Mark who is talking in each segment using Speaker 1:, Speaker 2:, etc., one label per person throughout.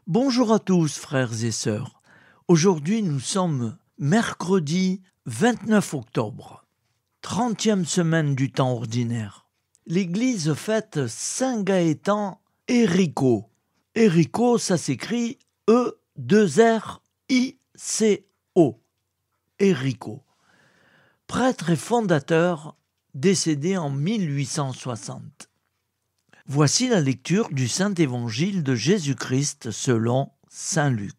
Speaker 1: Bonjour à tous, frères et sœurs. Aujourd'hui, nous sommes mercredi 29 octobre, 30e semaine du temps ordinaire. L'Église fête Saint Gaëtan Hérico. Hérico, ça s'écrit E-2-R-I-C-O. Hérico. Prêtre et fondateur, décédé en 1860. Voici la lecture du Saint-Évangile de Jésus-Christ selon saint Luc.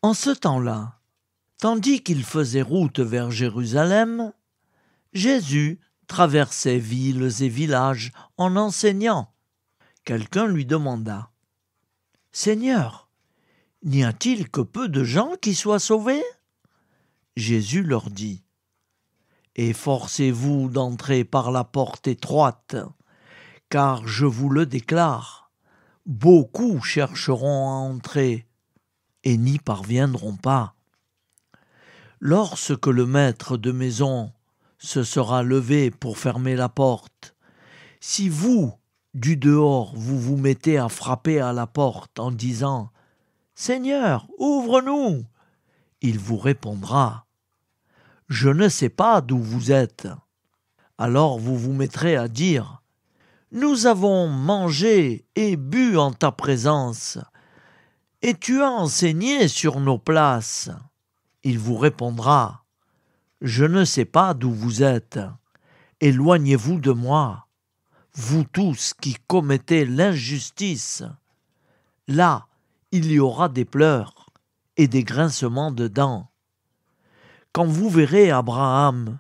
Speaker 1: En ce temps-là, tandis qu'il faisait route vers Jérusalem, Jésus traversait villes et villages en enseignant. Quelqu'un lui demanda : « Seigneur, n'y a-t-il que peu de gens qui soient sauvés ?» Jésus leur dit : « Efforcez-vous d'entrer par la porte étroite, car je vous le déclare, beaucoup chercheront à entrer et n'y parviendront pas. Lorsque le maître de maison se sera levé pour fermer la porte, si vous, du dehors, vous vous mettez à frapper à la porte en disant « Seigneur, ouvre-nous !» il vous répondra « Je ne sais pas d'où vous êtes. » Alors vous vous mettrez à dire « Nous avons mangé et bu en ta présence, et tu as enseigné sur nos places. » Il vous répondra « Je ne sais pas d'où vous êtes. Éloignez-vous de moi, vous tous qui commettez l'injustice. » Là, il y aura des pleurs et des grincements de dents. Quand vous verrez Abraham,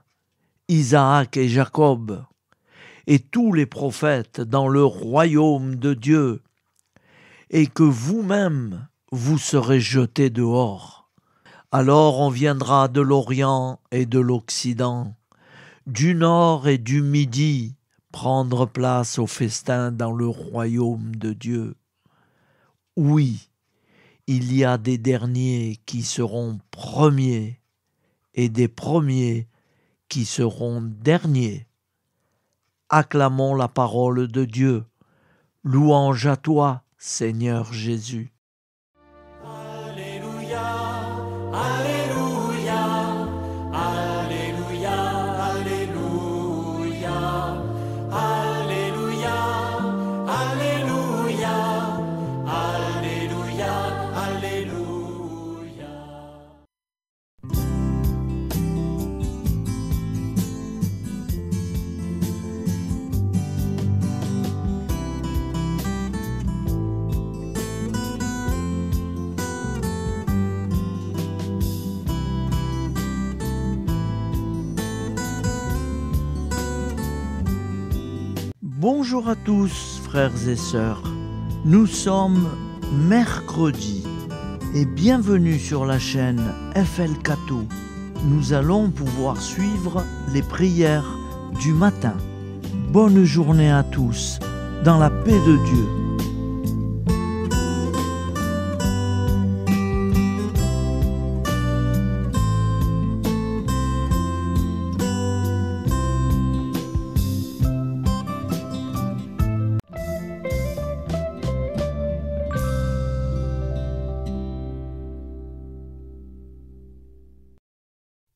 Speaker 1: Isaac et Jacob, et tous les prophètes dans le royaume de Dieu, et que vous-même vous serez jetés dehors, alors on viendra de l'Orient et de l'Occident, du Nord et du Midi, prendre place au festin dans le royaume de Dieu. Oui, il y a des derniers qui seront premiers, et des premiers qui seront derniers. Acclamons la parole de Dieu. Louange à toi, Seigneur Jésus.
Speaker 2: Alléluia, Alléluia, Alléluia, Alléluia, Alléluia, Alléluia, Alléluia, Alléluia.
Speaker 1: Bonjour à tous, frères et sœurs. Nous sommes mercredi et bienvenue sur la chaîne FL Cato. Nous allons pouvoir suivre les prières du matin. Bonne journée à tous, dans la paix de Dieu.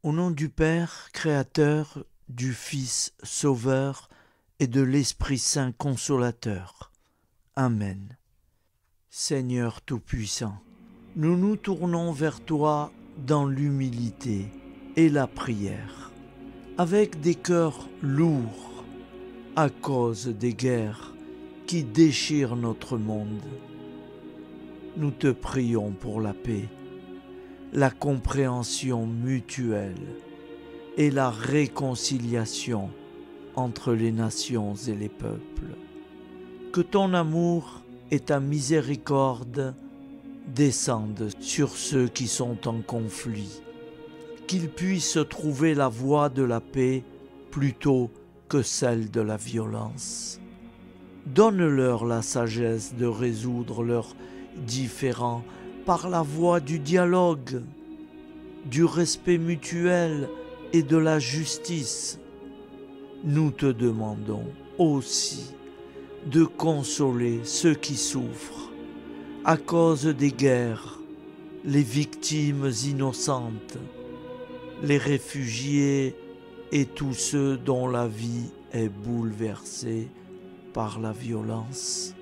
Speaker 1: Au nom du Père, Créateur, du Fils, Sauveur, et de l'Esprit Saint Consolateur. Amen. Seigneur Tout-Puissant, nous nous tournons vers toi dans l'humilité et la prière, avec des cœurs lourds à cause des guerres qui déchirent notre monde. Nous te prions pour la paix, la compréhension mutuelle et la réconciliation entre les nations et les peuples. Que ton amour et ta miséricorde descendent sur ceux qui sont en conflit, qu'ils puissent trouver la voie de la paix plutôt que celle de la violence. Donne-leur la sagesse de résoudre leurs différends par la voie du dialogue, du respect mutuel et de la justice. Nous te demandons aussi de consoler ceux qui souffrent, à cause des guerres, les victimes innocentes, les réfugiés et tous ceux dont la vie est bouleversée par la violence.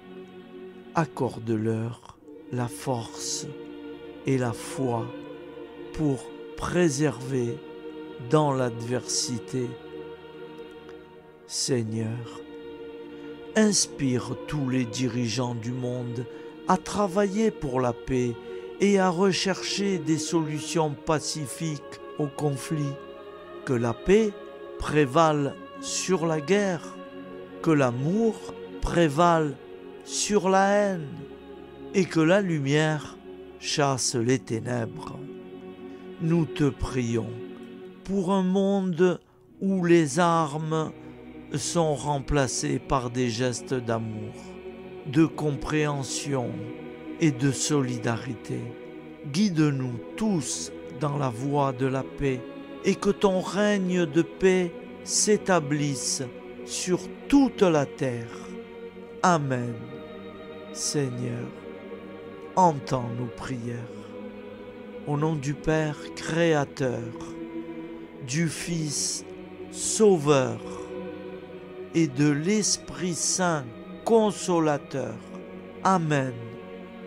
Speaker 1: Accorde-leur la force et la foi pour préserver dans l'adversité. Seigneur, inspire tous les dirigeants du monde à travailler pour la paix et à rechercher des solutions pacifiques aux conflits. Que la paix prévale sur la guerre, que l'amour prévale sur la haine et que la lumière chasse les ténèbres. Nous te prions pour un monde où les armes sont remplacées par des gestes d'amour, de compréhension et de solidarité. Guide-nous tous dans la voie de la paix et que ton règne de paix s'établisse sur toute la terre. Amen. Seigneur, entends nos prières. Au nom du Père Créateur, du Fils Sauveur et de l'Esprit Saint Consolateur. Amen.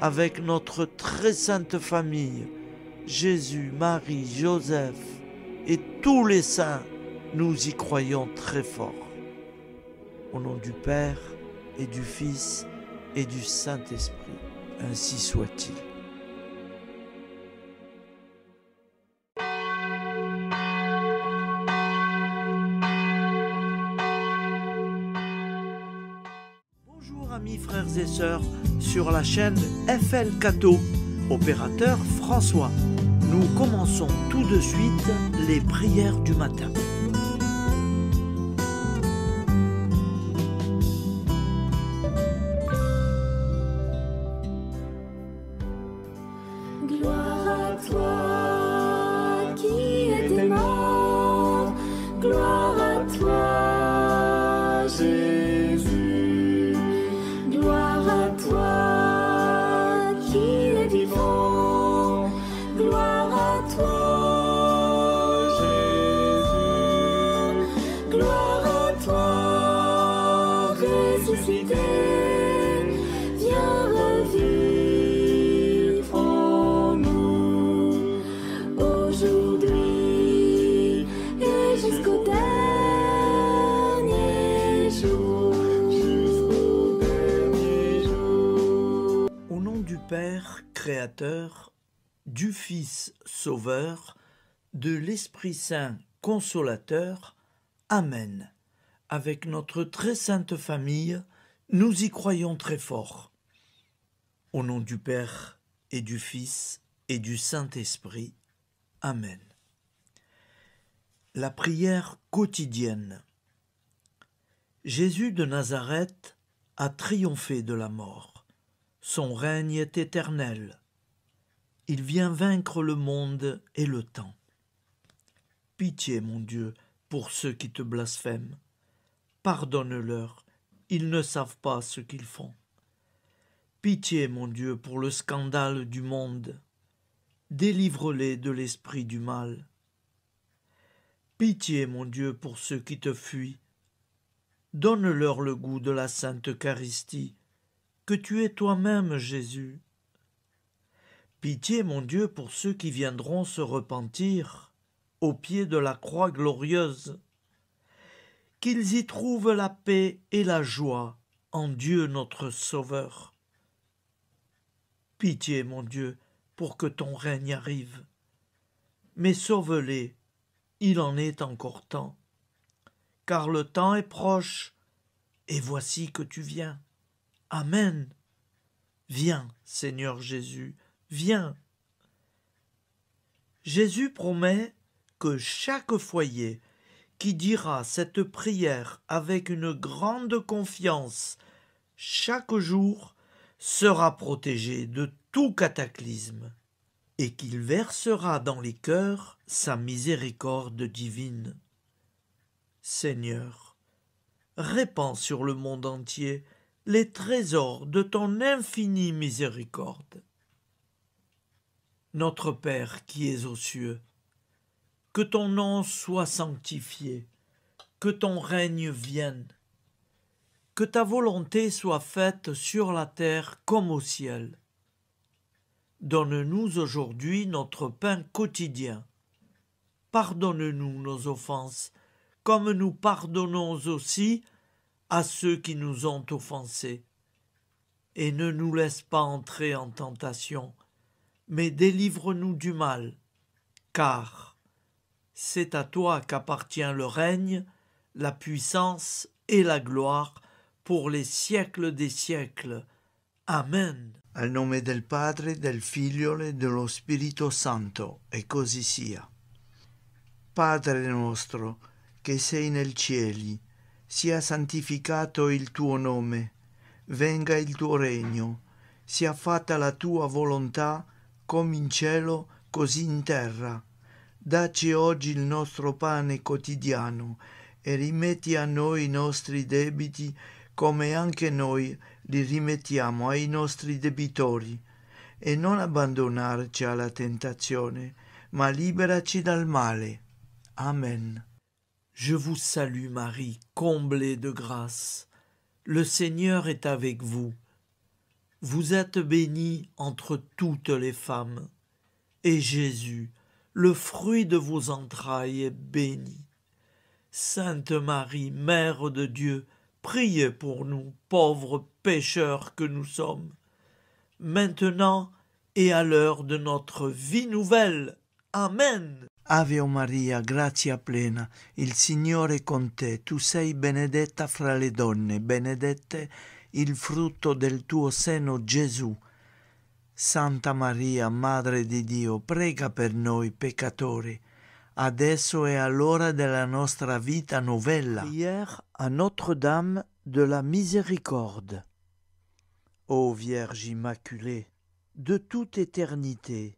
Speaker 1: Avec notre très sainte famille, Jésus, Marie, Joseph et tous les saints, nous y croyons très fort. Au nom du Père et du Fils et du Saint-Esprit, ainsi soit-il. Bonjour amis frères et sœurs sur la chaîne FL Cato, opérateur François. Nous commençons tout de suite les prières du matin.
Speaker 3: Gloire à toi qui es mort, gloire à toi Jésus, gloire à toi qui es vivant, gloire à toi Jésus, gloire à toi ressuscité, viens revivre en nous aujourd'hui et jusqu'au dernier jour, jusqu'au dernier jour.
Speaker 1: Au nom du Père Créateur, du Fils Sauveur, de l'Esprit Saint Consolateur. Amen. Avec notre très sainte famille, nous y croyons très fort. Au nom du Père et du Fils et du Saint-Esprit. Amen. La prière quotidienne. Jésus de Nazareth a triomphé de la mort. Son règne est éternel. Il vient vaincre le monde et le temps. Pitié, mon Dieu, pour ceux qui te blasphèment. Pardonne-leur, ils ne savent pas ce qu'ils font. Pitié, mon Dieu, pour le scandale du monde. Délivre-les de l'esprit du mal. Pitié, mon Dieu, pour ceux qui te fuient. Donne-leur le goût de la Sainte Eucharistie, que tu es toi-même, Jésus. Pitié, mon Dieu, pour ceux qui viendront se repentir au pied de la croix glorieuse, qu'ils y trouvent la paix et la joie en Dieu notre Sauveur. Pitié, mon Dieu, pour que ton règne arrive. Mais sauve-les, il en est encore temps, car le temps est proche, et voici que tu viens. Amen. Viens, Seigneur Jésus, viens. Jésus promet que chaque foyer qui dira cette prière avec une grande confiance chaque jour sera protégé de tout cataclysme et qu'il versera dans les cœurs sa miséricorde divine. Seigneur, répands sur le monde entier les trésors de ton infinie miséricorde. Notre Père qui es aux cieux, que ton nom soit sanctifié, que ton règne vienne, que ta volonté soit faite sur la terre comme au ciel. Donne-nous aujourd'hui notre pain quotidien. Pardonne-nous nos offenses, comme nous pardonnons aussi à ceux qui nous ont offensés. Et ne nous laisse pas entrer en tentation, mais délivre-nous du mal, car c'est à toi qu'appartient le règne, la puissance et la gloire pour les siècles des siècles. Amen.
Speaker 4: Al nome del Padre, del Figlio e dello Spirito Santo, e così sia. Padre nostro, che sei nel cieli, sia santificato il tuo nome, venga il tuo regno, sia fatta la tua volontà, come in cielo, così in terra. Dacci oggi il nostro pane quotidiano e rimetti a noi i nostri debiti, come anche noi li rimettiamo ai nostri debitori, e non abbandonarci alla tentazione, ma liberaci dal male. Amen.
Speaker 1: Je vous salue Marie, comblée de grâce. Le Seigneur est avec vous. Vous êtes bénie entre toutes les femmes, et Jésus, le fruit de vos entrailles, est béni. Sainte Marie, Mère de Dieu, priez pour nous, pauvres pécheurs que nous sommes, maintenant et à l'heure de notre vie nouvelle. Amen.
Speaker 4: Ave Maria, grazia plena, il Signore è con te, tu sei benedetta fra le donne, benedetto il frutto del tuo seno, Gesù. Santa Maria, Madre di Dio, prega per noi peccatori, adesso e all'ora della nostra vita novella.
Speaker 1: Prière à Notre-Dame de la Miséricorde.
Speaker 4: Ô Vierge Immaculée,
Speaker 1: De toute éternité,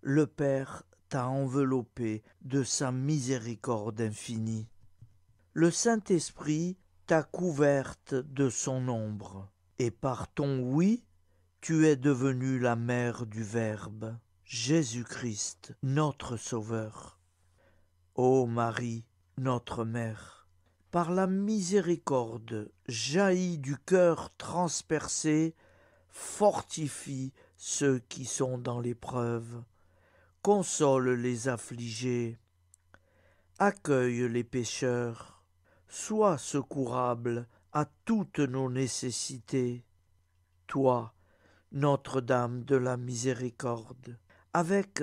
Speaker 1: le Père t'a enveloppé de sa miséricorde infinie. Le Saint-Esprit t'a couverte de son ombre, et par ton oui, tu es devenue la mère du Verbe, Jésus-Christ, notre Sauveur. Ô Marie, notre Mère, par la miséricorde jaillie du cœur transpercé, fortifie ceux qui sont dans l'épreuve, console les affligés, accueille les pécheurs, sois secourable à toutes nos nécessités. Toi, Notre-Dame de la Miséricorde, avec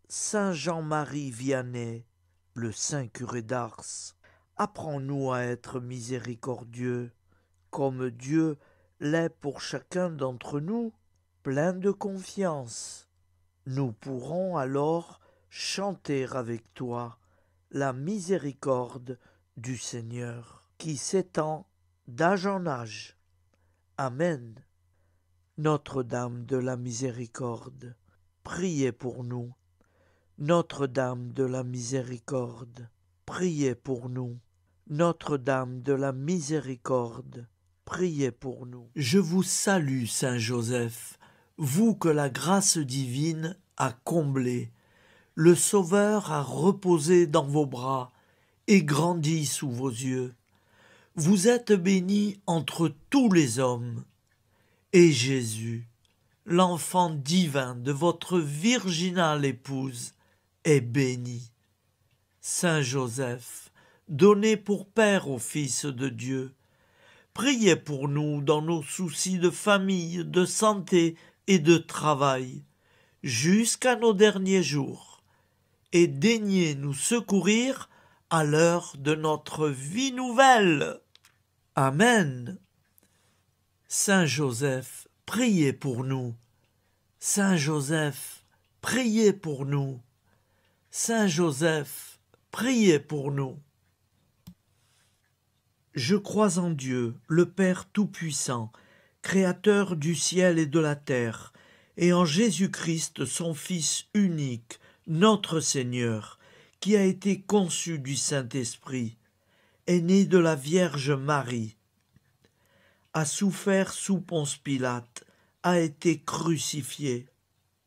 Speaker 1: Saint Jean-Marie Vianney, le Saint curé d'Ars, apprends-nous à être miséricordieux, comme Dieu l'est pour chacun d'entre nous, plein de confiance. Nous pourrons alors chanter avec toi la miséricorde du Seigneur, qui s'étend d'âge en âge. Amen. Notre-Dame de la Miséricorde, priez pour nous. Notre-Dame de la Miséricorde, priez pour nous. Notre-Dame de la Miséricorde, priez pour nous. Je vous salue, Saint Joseph, vous que la grâce divine a comblé, le Sauveur a reposé dans vos bras et grandi sous vos yeux. Vous êtes béni entre tous les hommes, et Jésus, l'enfant divin de votre virginale épouse, est béni. Saint Joseph, donné pour Père au Fils de Dieu, priez pour nous dans nos soucis de famille, de santé et de travail, jusqu'à nos derniers jours, et daignez nous secourir à l'heure de notre vie nouvelle. Amen. Saint Joseph, priez pour nous. Saint Joseph, priez pour nous. Saint Joseph, priez pour nous. Je crois en Dieu, le Père Tout-Puissant, Créateur du ciel et de la terre, et en Jésus-Christ, son Fils unique, notre Seigneur, qui a été conçu du Saint-Esprit, est né de la Vierge Marie, a souffert sous Ponce Pilate, a été crucifié,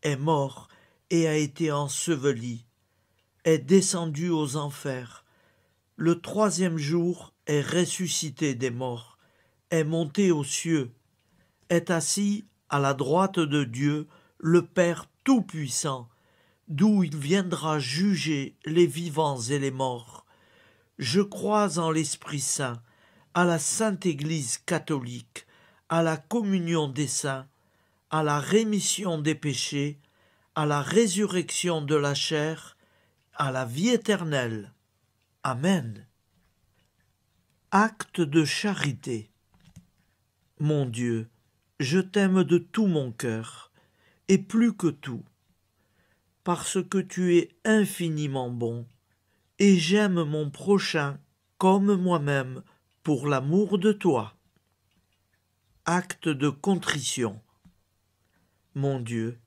Speaker 1: est mort et a été enseveli, est descendu aux enfers, le troisième jour est ressuscité des morts, est monté aux cieux, est assis à la droite de Dieu, le Père Tout-Puissant, d'où il viendra juger les vivants et les morts. Je crois en l'Esprit Saint, à la Sainte Église catholique, à la communion des saints, à la rémission des péchés, à la résurrection de la chair, à la vie éternelle. Amen. Acte de charité. Mon Dieu, je t'aime de tout mon cœur, et plus que tout, parce que tu es infiniment bon, et j'aime mon prochain comme moi-même pour l'amour de toi. Acte de contrition. Mon Dieu,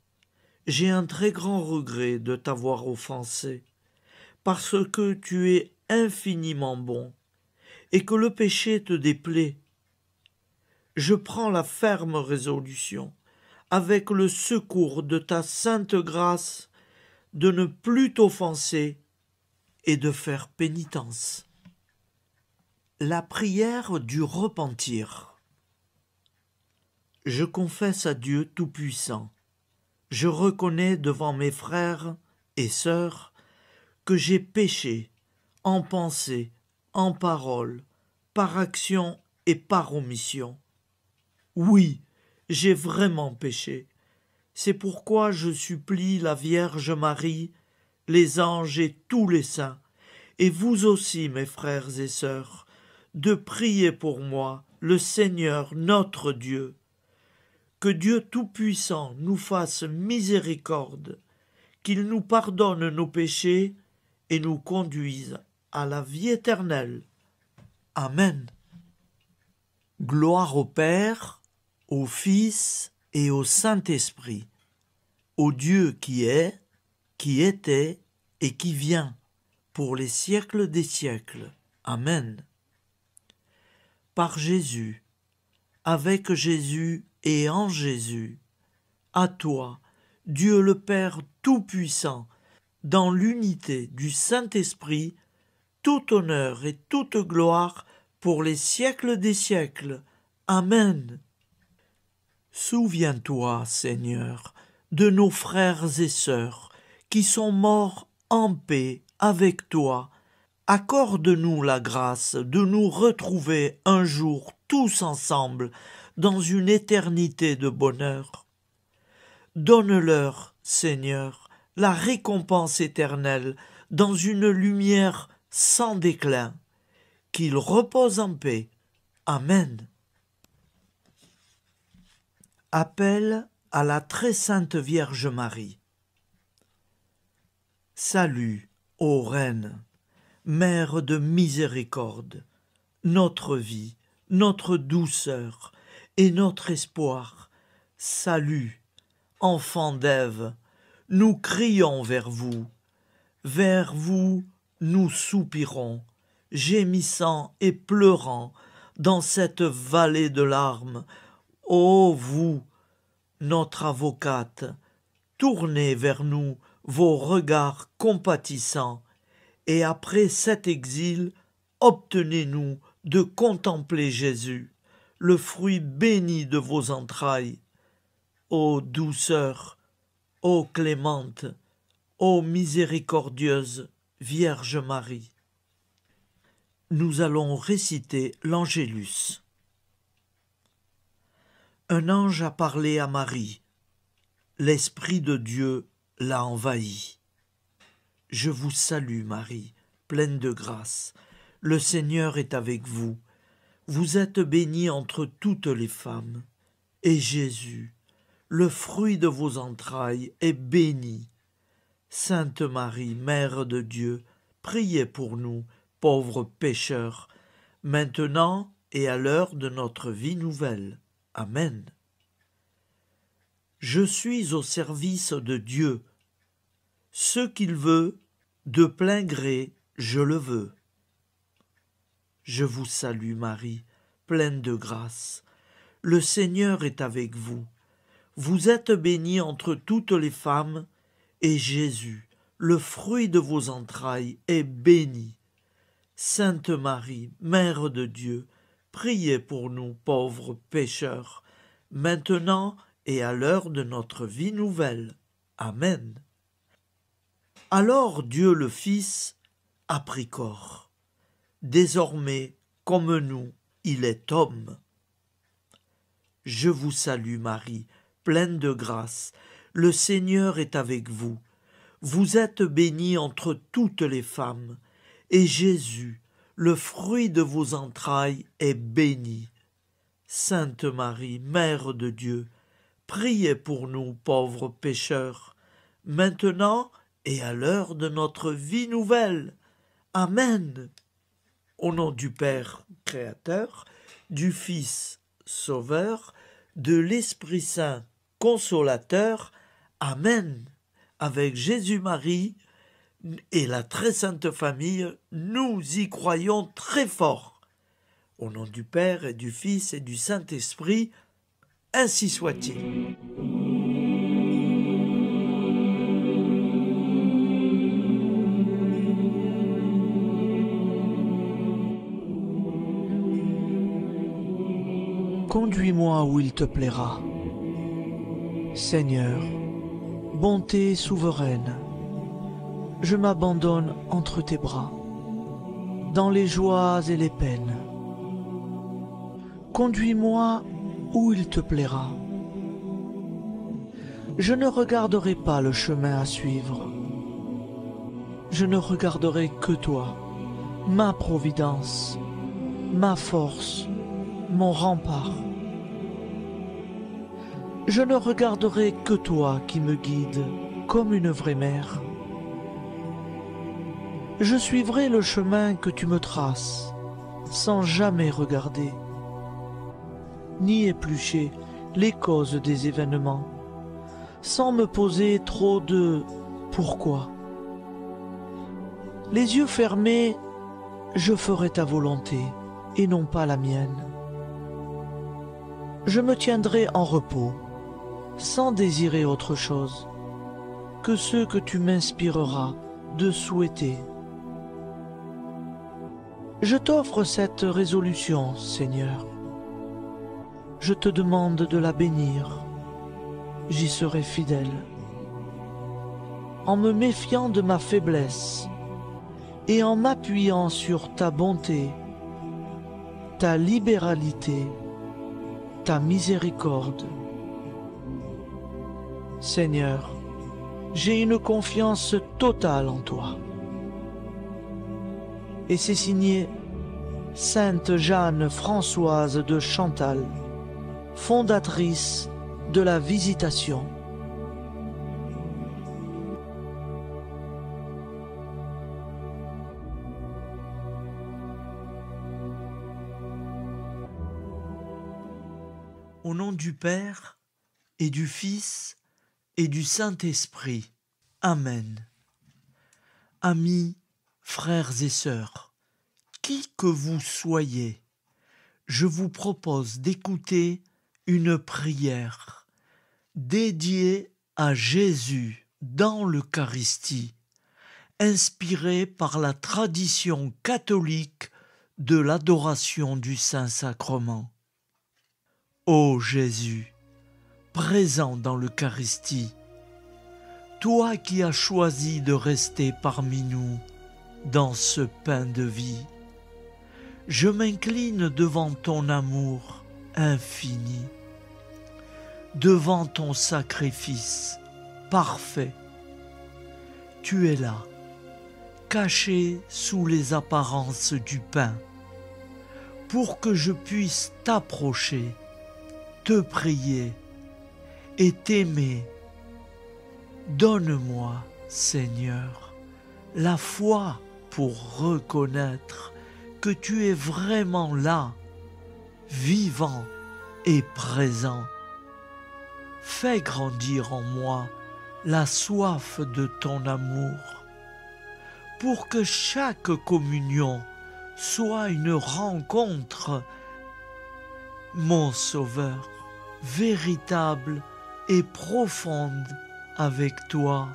Speaker 1: j'ai un très grand regret de t'avoir offensé, parce que tu es infiniment bon, et que le péché te déplaît. Je prends la ferme résolution, avec le secours de ta sainte grâce, de ne plus t'offenser et de faire pénitence. La prière du repentir. Je confesse à Dieu Tout-Puissant, je reconnais devant mes frères et sœurs que j'ai péché en pensée, en parole, par action et par omission. Oui, j'ai vraiment péché. C'est pourquoi je supplie la Vierge Marie, les anges et tous les saints, et vous aussi, mes frères et sœurs, de prier pour moi, le Seigneur notre Dieu. Que Dieu Tout-Puissant nous fasse miséricorde, qu'il nous pardonne nos péchés et nous conduise à la vie éternelle. Amen. Gloire au Père, au Fils et au Saint-Esprit, au Dieu qui est, qui était et qui vient, pour les siècles des siècles. Amen. Par Jésus, avec Jésus et en Jésus, à toi, Dieu le Père Tout-Puissant, dans l'unité du Saint-Esprit, tout honneur et toute gloire pour les siècles des siècles. Amen. Souviens-toi, Seigneur, de nos frères et sœurs qui sont morts en paix avec toi. Accorde-nous la grâce de nous retrouver un jour tous ensemble dans une éternité de bonheur. Donne-leur, Seigneur, la récompense éternelle dans une lumière sans déclin. Qu'ils reposent en paix. Amen. Appel à la très sainte Vierge Marie. Salut, ô Reine, Mère de miséricorde, notre vie, notre douceur et notre espoir. Salut, enfants d'Ève, nous crions vers vous. Vers vous, nous soupirons, gémissant et pleurant dans cette vallée de larmes. Ô vous, notre avocate, tournez vers nous vos regards compatissants, et après cet exil, obtenez-nous de contempler Jésus, le fruit béni de vos entrailles. Ô douceur, ô clémente, ô miséricordieuse Vierge Marie. Nous allons réciter l'Angélus. Un ange a parlé à Marie. L'Esprit de Dieu l'a envahie. Je vous salue, Marie, pleine de grâce. Le Seigneur est avec vous. Vous êtes bénie entre toutes les femmes. Et Jésus, le fruit de vos entrailles, est béni. Sainte Marie, Mère de Dieu, priez pour nous, pauvres pécheurs, maintenant et à l'heure de notre vie nouvelle. Amen. Je suis au service de Dieu. Ce qu'il veut, de plein gré, je le veux. Je vous salue, Marie, pleine de grâce. le Seigneur est avec vous. Vous êtes bénie entre toutes les femmes, et Jésus, le fruit de vos entrailles, est béni. Sainte Marie, Mère de Dieu, priez pour nous pauvres pécheurs, maintenant et à l'heure de notre vie nouvelle. Amen. Alors Dieu le Fils a pris corps. Désormais, comme nous, il est homme. Je vous salue Marie, pleine de grâce, le Seigneur est avec vous. Vous êtes bénie entre toutes les femmes, et Jésus, le fruit de vos entrailles, est béni. Sainte Marie, Mère de Dieu, priez pour nous pauvres pécheurs, maintenant et à l'heure de notre vie nouvelle. Amen. Au nom du Père Créateur, du Fils Sauveur, de l'Esprit Saint Consolateur. Amen. Avec Jésus-Marie et la très sainte famille, nous y croyons très fort. Au nom du Père et du Fils et du Saint-Esprit, ainsi soit-il. Conduis-moi où il te plaira. Seigneur, bonté souveraine, je m'abandonne entre tes bras, dans les joies et les peines. Conduis-moi où il te plaira. Je ne regarderai pas le chemin à suivre. Je ne regarderai que toi, ma providence, ma force, mon rempart. Je ne regarderai que toi qui me guides comme une vraie mère. Je suivrai le chemin que tu me traces, sans jamais regarder, ni éplucher les causes des événements, sans me poser trop de « pourquoi ». Les yeux fermés, je ferai ta volonté et non pas la mienne. Je me tiendrai en repos, sans désirer autre chose que ce que tu m'inspireras de souhaiter. Je t'offre cette résolution, Seigneur. Je te demande de la bénir. J'y serai fidèle. En me méfiant de ma faiblesse et en m'appuyant sur ta bonté, ta libéralité, ta miséricorde. Seigneur, j'ai une confiance totale en toi. Et c'est signé Sainte Jeanne Françoise de Chantal, fondatrice de la Visitation. Au nom du Père et du Fils et du Saint-Esprit. Amen. Amis, frères et sœurs, qui que vous soyez, je vous propose d'écouter une prière dédiée à Jésus dans l'Eucharistie, inspirée par la tradition catholique de l'adoration du Saint-Sacrement. Ô Jésus, présent dans l'Eucharistie, toi qui as choisi de rester parmi nous dans ce pain de vie, je m'incline devant ton amour infini, devant ton sacrifice parfait. Tu es là, caché sous les apparences du pain, pour que je puisse t'approcher, te prier et t'aimer. Donne-moi, Seigneur, la foi pour reconnaître que tu es vraiment là, vivant et présent. Fais grandir en moi la soif de ton amour, pour que chaque communion soit une rencontre mon Sauveur, véritable et profonde avec toi,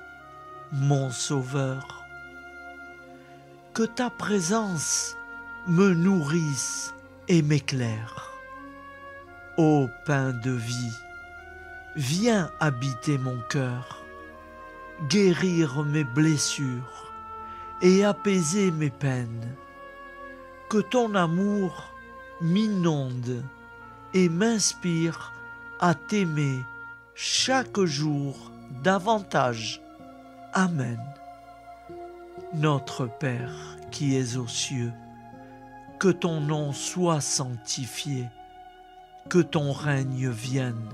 Speaker 1: mon Sauveur. Que ta présence me nourrisse et m'éclaire. Ô pain de vie, viens habiter mon cœur, guérir mes blessures et apaiser mes peines. Que ton amour m'inonde et m'inspire à t'aimer chaque jour davantage. Amen. Notre Père qui es aux cieux, que ton nom soit sanctifié, que ton règne vienne,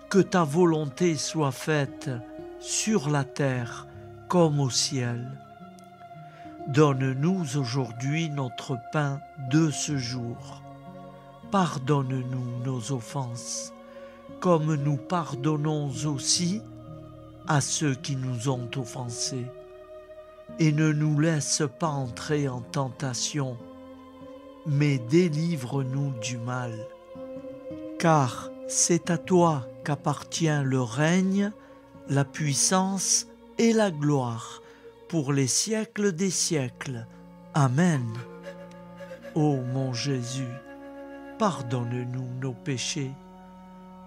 Speaker 1: que ta volonté soit faite sur la terre comme au ciel. Donne-nous aujourd'hui notre pain de ce jour. Pardonne-nous nos offenses, comme nous pardonnons aussi à ceux qui nous ont offensés. Et ne nous laisse pas entrer en tentation, mais délivre-nous du mal. Car c'est à toi qu'appartient le règne, la puissance et la gloire pour les siècles des siècles. Amen. Ô mon Jésus, pardonne-nous nos péchés,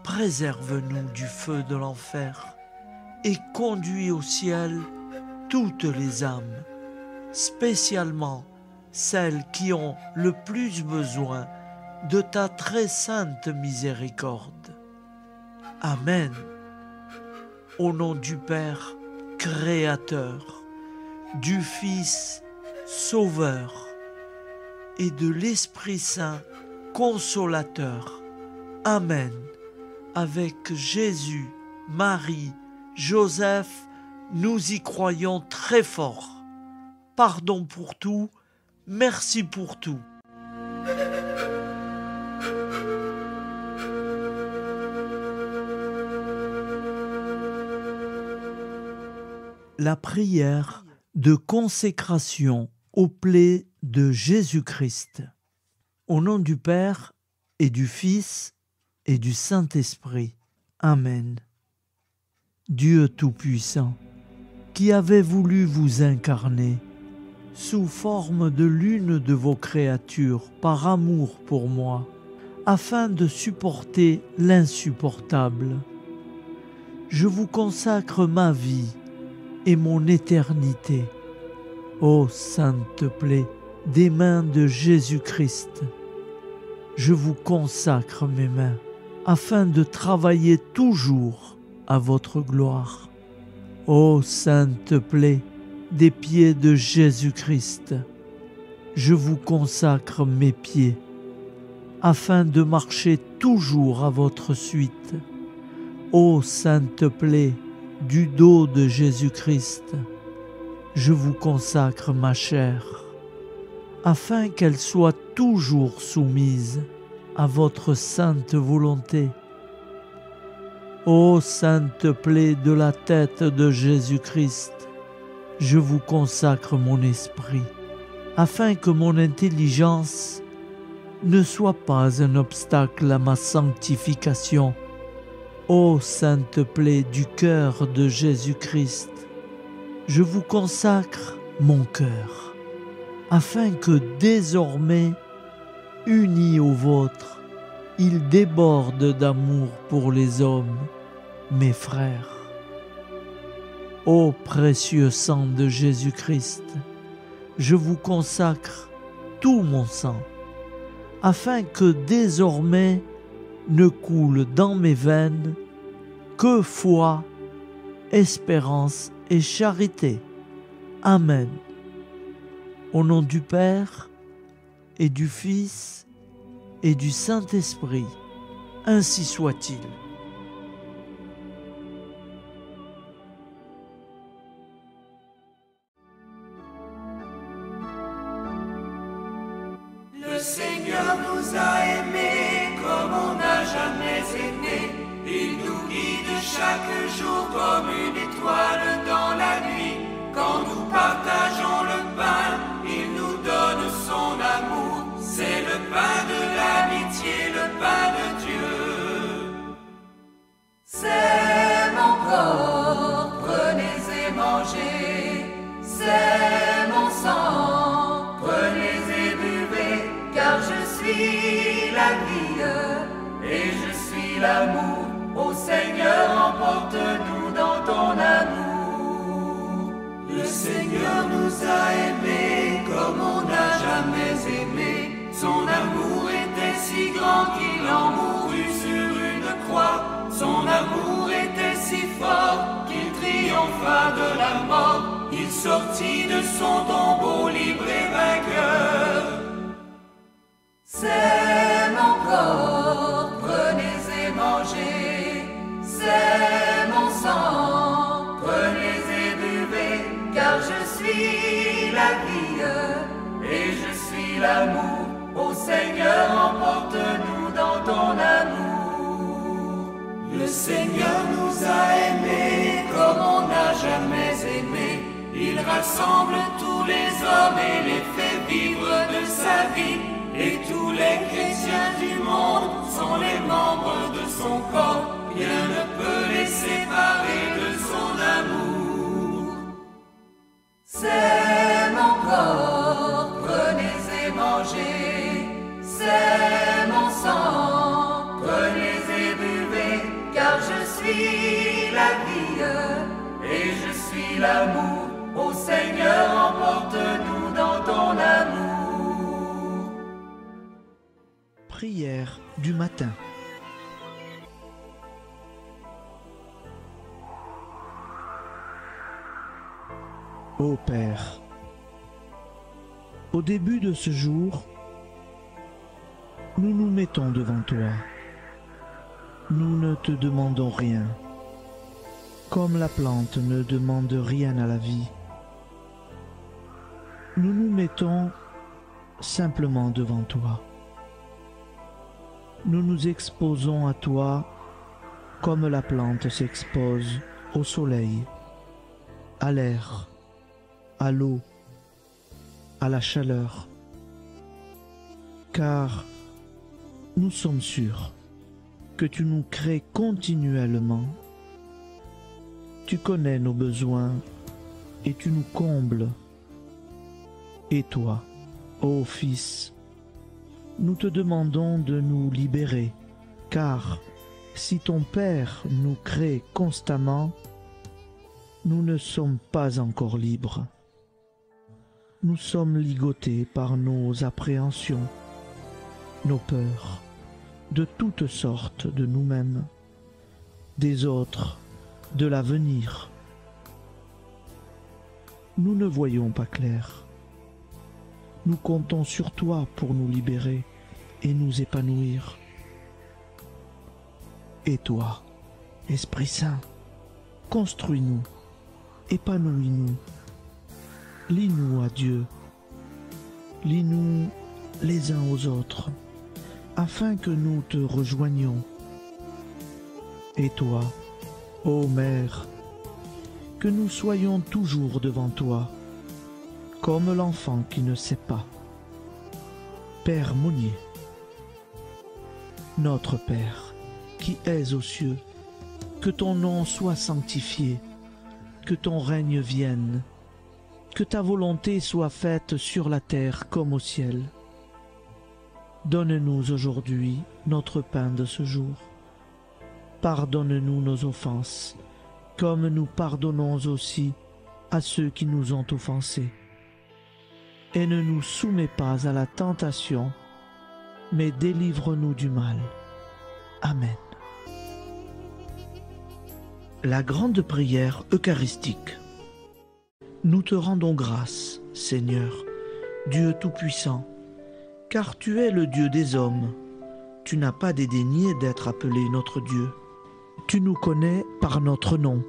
Speaker 1: préserve-nous du feu de l'enfer et conduis au ciel toutes les âmes, spécialement celles qui ont le plus besoin de ta très sainte miséricorde. Amen. Au nom du Père Créateur, du Fils Sauveur et de l'Esprit Saint Consolateur. Amen. Avec Jésus, Marie, Joseph, nous y croyons très fort. Pardon pour tout, merci pour tout. La prière de consécration aux plaies de Jésus-Christ. Au nom du Père et du Fils et du Saint-Esprit. Amen. Dieu Tout-Puissant, qui avez voulu vous incarner sous forme de l'une de vos créatures par amour pour moi, afin de supporter l'insupportable. Je vous consacre ma vie et mon éternité. Ô sainte plaie des mains de Jésus-Christ, je vous consacre mes mains, afin de travailler toujours à votre gloire. Ô sainte plaie des pieds de Jésus-Christ, je vous consacre mes pieds, afin de marcher toujours à votre suite. Ô sainte plaie du dos de Jésus-Christ, je vous consacre ma chair, afin qu'elle soit toujours soumise à votre sainte volonté. Ô sainte plaie de la tête de Jésus-Christ, je vous consacre mon esprit, afin que mon intelligence ne soit pas un obstacle à ma sanctification. Ô sainte plaie du cœur de Jésus-Christ, je vous consacre mon cœur, afin que désormais, uni au vôtre, il déborde d'amour pour les hommes, mes frères. Ô précieux sang de Jésus-Christ, je vous consacre tout mon sang, afin que désormais ne coule dans mes veines que foi, espérance et charité. Amen. Au nom du Père et du Fils et du Saint-Esprit, ainsi soit-il.
Speaker 2: Le Seigneur nous a aimés comme on n'a jamais aimé. Il nous guide chaque jour comme une étoile dans la nuit. Quand nous partageons le pain, il nous donne son amour. C'est le pain de l'amitié, le pain mangez, c'est mon sang. Prenez et buvez, car je suis la vie et je suis l'amour. Ô Seigneur, emporte-nous dans ton amour. Le Seigneur nous a aimés comme on n'a jamais aimé. Son amour était si grand qu'il en mourut sur une croix. Son amour était si fort qu'il triompha de la mort. Il sortit de son tombeau libre et vainqueur. C'est mon corps, prenez et mangez. C'est mon sang, prenez et buvez, car je suis la vie et je suis l'amour. Ô Seigneur, emporte-nous dans ton amour. Le Seigneur nous a aimés comme on n'a jamais aimé. Il rassemble tous les hommes et les fait vivre de sa vie. Et tous les chrétiens du monde sont les membres de son corps. Rien ne peut les séparer de son amour. C'est mon corps, prenez et mangez. C'est mon sang, prenez et buvez, car je suis la vie et je suis l'amour. Ô Seigneur, emporte-nous dans ton amour.
Speaker 5: Prière du matin. Ô Père, au début de ce jour, nous nous mettons devant toi. Nous ne te demandons rien, comme la plante ne demande rien à la vie. Nous nous mettons simplement devant toi. Nous nous exposons à toi comme la plante s'expose au soleil, à l'air, à l'eau, à la chaleur. Car nous sommes sûrs que tu nous crées continuellement. Tu connais nos besoins et tu nous combles. Et toi, ô Fils, nous te demandons de nous libérer, car si ton Père nous crée constamment, nous ne sommes pas encore libres. Nous sommes ligotés par nos appréhensions, nos peurs, de toutes sortes de nous-mêmes, des autres, de l'avenir. Nous ne voyons pas clair. Nous comptons sur toi pour nous libérer et nous épanouir. Et toi, Esprit Saint, construis-nous, épanouis-nous, lie-nous à Dieu, lie-nous les uns aux autres, afin que nous te rejoignions. Et toi, ô Mère, que nous soyons toujours devant toi, comme l'enfant qui ne sait pas. Père Monnier, notre Père, qui es aux cieux, que ton nom soit sanctifié, que ton règne vienne, que ta volonté soit faite sur la terre comme au ciel. Donne-nous aujourd'hui notre pain de ce jour. Pardonne-nous nos offenses, comme nous pardonnons aussi à ceux qui nous ont offensés. Et ne nous soumets pas à la tentation, mais délivre-nous du mal. Amen. La grande prière eucharistique. Nous te rendons grâce, Seigneur, Dieu Tout-Puissant, car tu es le Dieu des hommes. Tu n'as pas dédaigné d'être appelé notre Dieu. Tu nous connais par notre nom,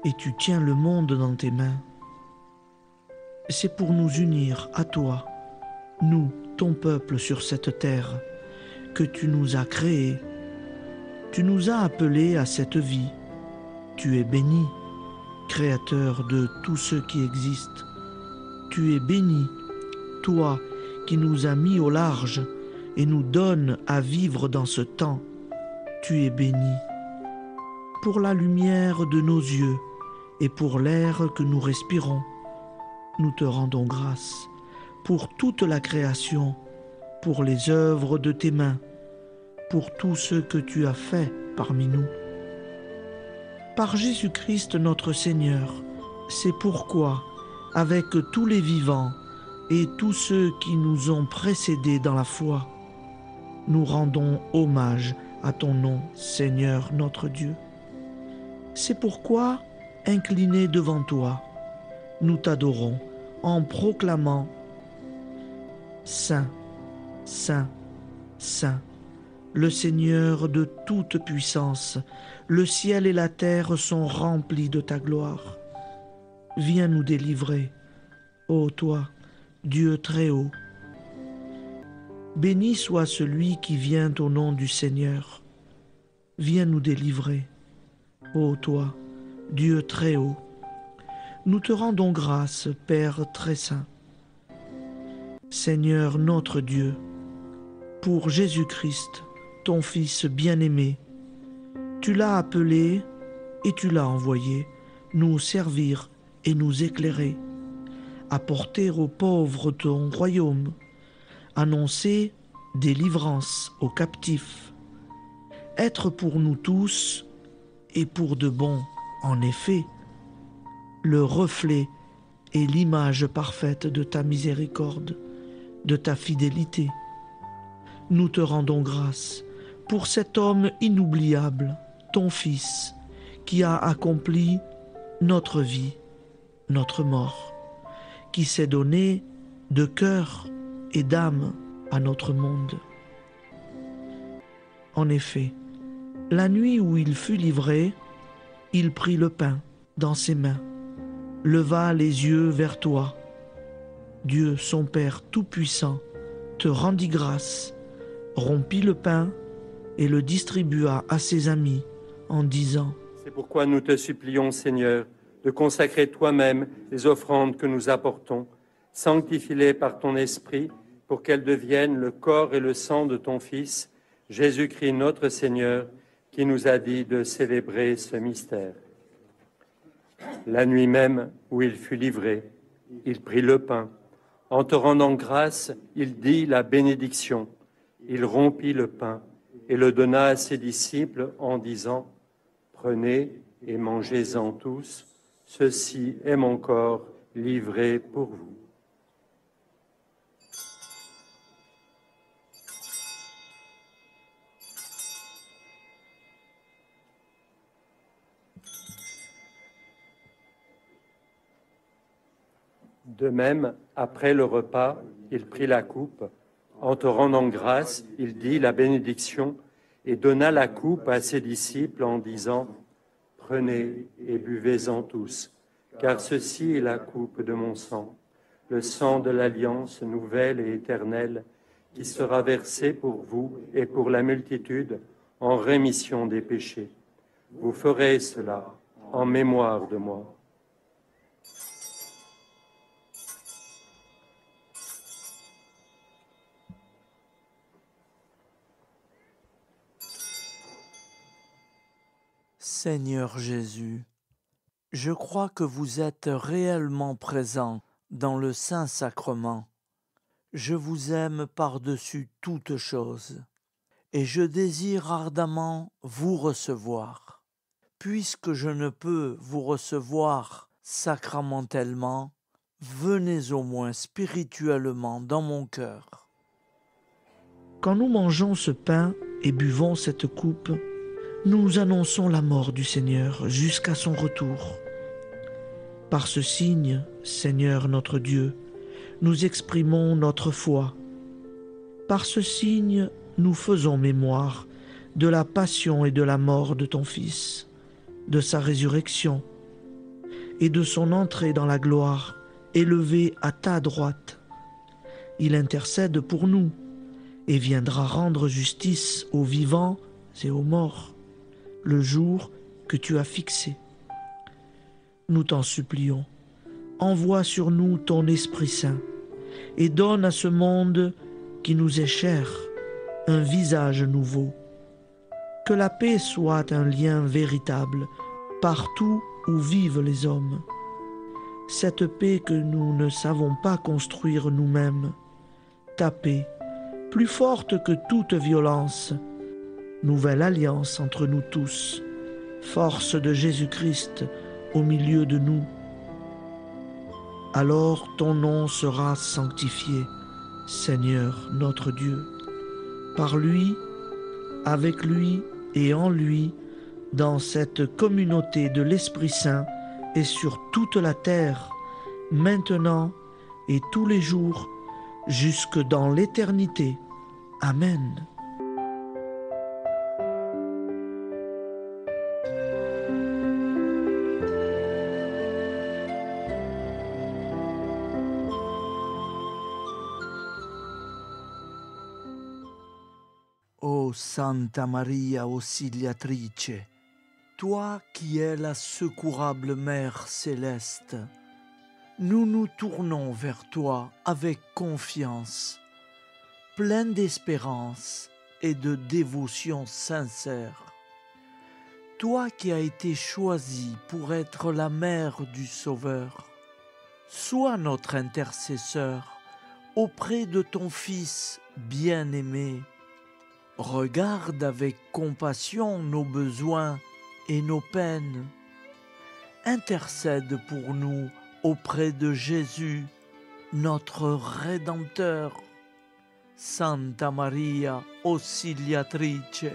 Speaker 5: et tu tiens le monde dans tes mains. C'est pour nous unir à toi, nous, ton peuple sur cette terre, que tu nous as créés. Tu nous as appelés à cette vie. Tu es béni, Créateur de tout ce qui existe. Tu es béni, toi qui nous as mis au large et nous donnes à vivre dans ce temps. Tu es béni. Pour la lumière de nos yeux et pour l'air que nous respirons. Nous te rendons grâce pour toute la création, pour les œuvres de tes mains, pour tout ce que tu as fait parmi nous. Par Jésus-Christ notre Seigneur, c'est pourquoi, avec tous les vivants et tous ceux qui nous ont précédés dans la foi, nous rendons hommage à ton nom, Seigneur notre Dieu. C'est pourquoi, inclinés devant toi, nous t'adorons en proclamant « Saint, Saint, Saint, le Seigneur de toute puissance, le ciel et la terre sont remplis de ta gloire. Viens nous délivrer, ô toi, Dieu très haut. Béni soit celui qui vient au nom du Seigneur. Viens nous délivrer, ô toi, Dieu très haut. Nous te rendons grâce, Père très saint. Seigneur notre Dieu, pour Jésus-Christ, ton Fils bien-aimé, tu l'as appelé et tu l'as envoyé nous servir et nous éclairer, apporter aux pauvres ton royaume, annoncer délivrance aux captifs, être pour nous tous et pour de bon, en effet, le reflet et l'image parfaite de ta miséricorde, de ta fidélité. Nous te rendons grâce pour cet homme inoubliable, ton Fils, qui a accompli notre vie, notre mort, qui s'est donné de cœur et d'âme à notre monde. En effet, la nuit où il fut livré, il prit le pain dans ses mains, leva les yeux vers toi. Dieu, son Père Tout-Puissant, te rendit grâce, rompit le pain et le distribua à ses amis en disant :
Speaker 6: C'est pourquoi nous te supplions, Seigneur, de consacrer toi-même les offrandes que nous apportons. Sanctifie-les par ton Esprit pour qu'elles deviennent le corps et le sang de ton Fils, Jésus-Christ notre Seigneur, qui nous a dit de célébrer ce mystère. La nuit même où il fut livré, il prit le pain. En te rendant grâce, il dit la bénédiction. Il rompit le pain et le donna à ses disciples en disant : Prenez et mangez-en tous, ceci est mon corps livré pour vous. De même, après le repas, il prit la coupe. En te rendant grâce, il dit la bénédiction et donna la coupe à ses disciples en disant : Prenez et buvez-en tous, car ceci est la coupe de mon sang, le sang de l'alliance nouvelle et éternelle, qui sera versé pour vous et pour la multitude en rémission des péchés. Vous ferez cela en mémoire de moi.
Speaker 1: Seigneur Jésus, je crois que vous êtes réellement présent dans le Saint-Sacrement. Je vous aime par-dessus toute chose et je désire ardemment vous recevoir. Puisque je ne peux vous recevoir sacramentellement, venez au moins spirituellement dans mon cœur.
Speaker 5: Quand nous mangeons ce pain et buvons cette coupe, nous annonçons la mort du Seigneur jusqu'à son retour. Par ce signe, Seigneur notre Dieu, nous exprimons notre foi. Par ce signe, nous faisons mémoire de la passion et de la mort de ton Fils, de sa résurrection et de son entrée dans la gloire, élevé à ta droite. Il intercède pour nous et viendra rendre justice aux vivants et aux morts, le jour que tu as fixé. Nous t'en supplions, envoie sur nous ton Esprit Saint et donne à ce monde qui nous est cher un visage nouveau. Que la paix soit un lien véritable partout où vivent les hommes. Cette paix que nous ne savons pas construire nous-mêmes, ta paix, plus forte que toute violence, nouvelle alliance entre nous tous, force de Jésus-Christ au milieu de nous. Alors ton nom sera sanctifié, Seigneur notre Dieu. Par lui, avec lui et en lui, dans cette communauté de l'Esprit Saint et sur toute la terre, maintenant et tous les jours, jusque dans l'éternité. Amen.
Speaker 1: Ô Santa Maria Auxiliatrice, toi qui es la secourable Mère céleste, nous nous tournons vers toi avec confiance, plein d'espérance et de dévotion sincère. Toi qui as été choisie pour être la mère du Sauveur, sois notre intercesseur auprès de ton Fils bien-aimé. Regarde avec compassion nos besoins et nos peines. Intercède pour nous auprès de Jésus, notre Rédempteur. Santa Maria Auxiliatrice,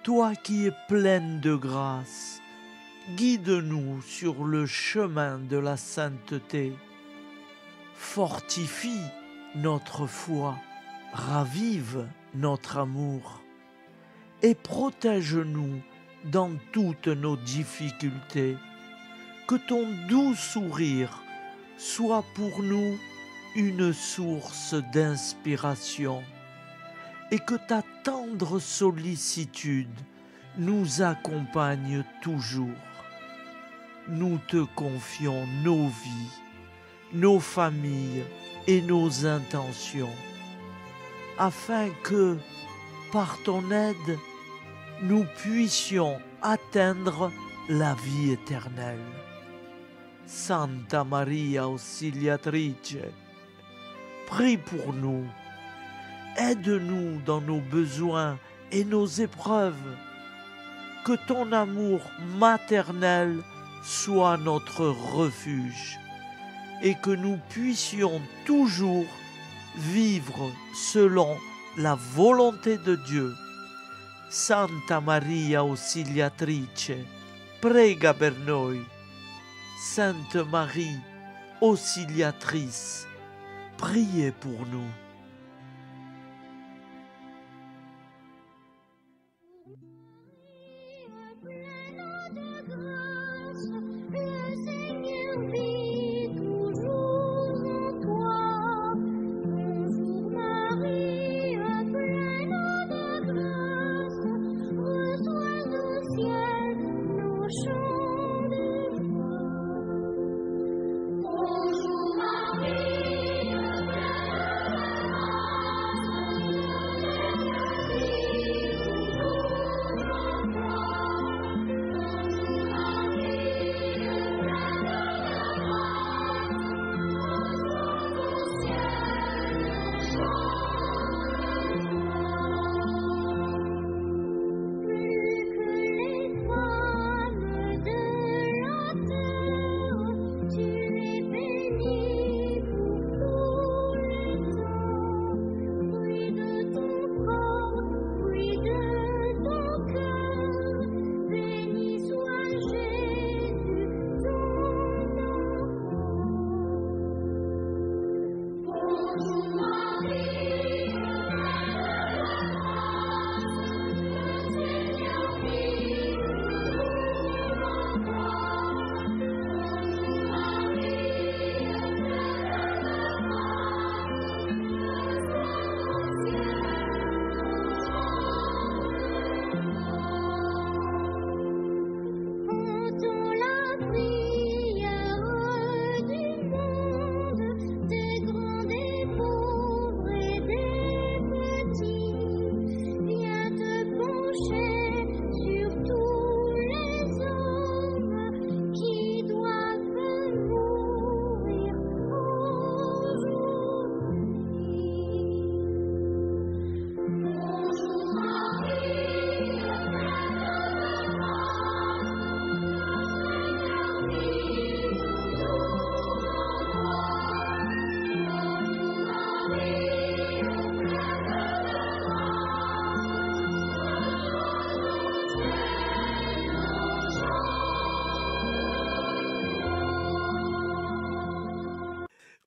Speaker 1: toi qui es pleine de grâce, guide-nous sur le chemin de la sainteté. Fortifie notre foi, ravive notre amour et protège-nous dans toutes nos difficultés. Que ton doux sourire soit pour nous une source d'inspiration et que ta tendre sollicitude nous accompagne toujours. Nous te confions nos vies, nos familles et nos intentions, afin que, par ton aide, nous puissions atteindre la vie éternelle. Santa Maria Auxiliatrice, prie pour nous, aide-nous dans nos besoins et nos épreuves, que ton amour maternel soit notre refuge et que nous puissions toujours vivre selon la volonté de Dieu. Santa Maria Auxiliatrice, prega per noi. Sainte Marie, Auxiliatrice, priez pour nous.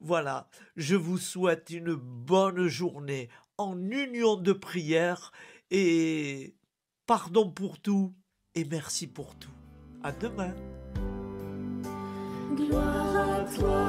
Speaker 1: Voilà, je vous souhaite une bonne journée en union de prière et pardon pour tout et merci pour tout. À demain.
Speaker 3: Gloire à toi,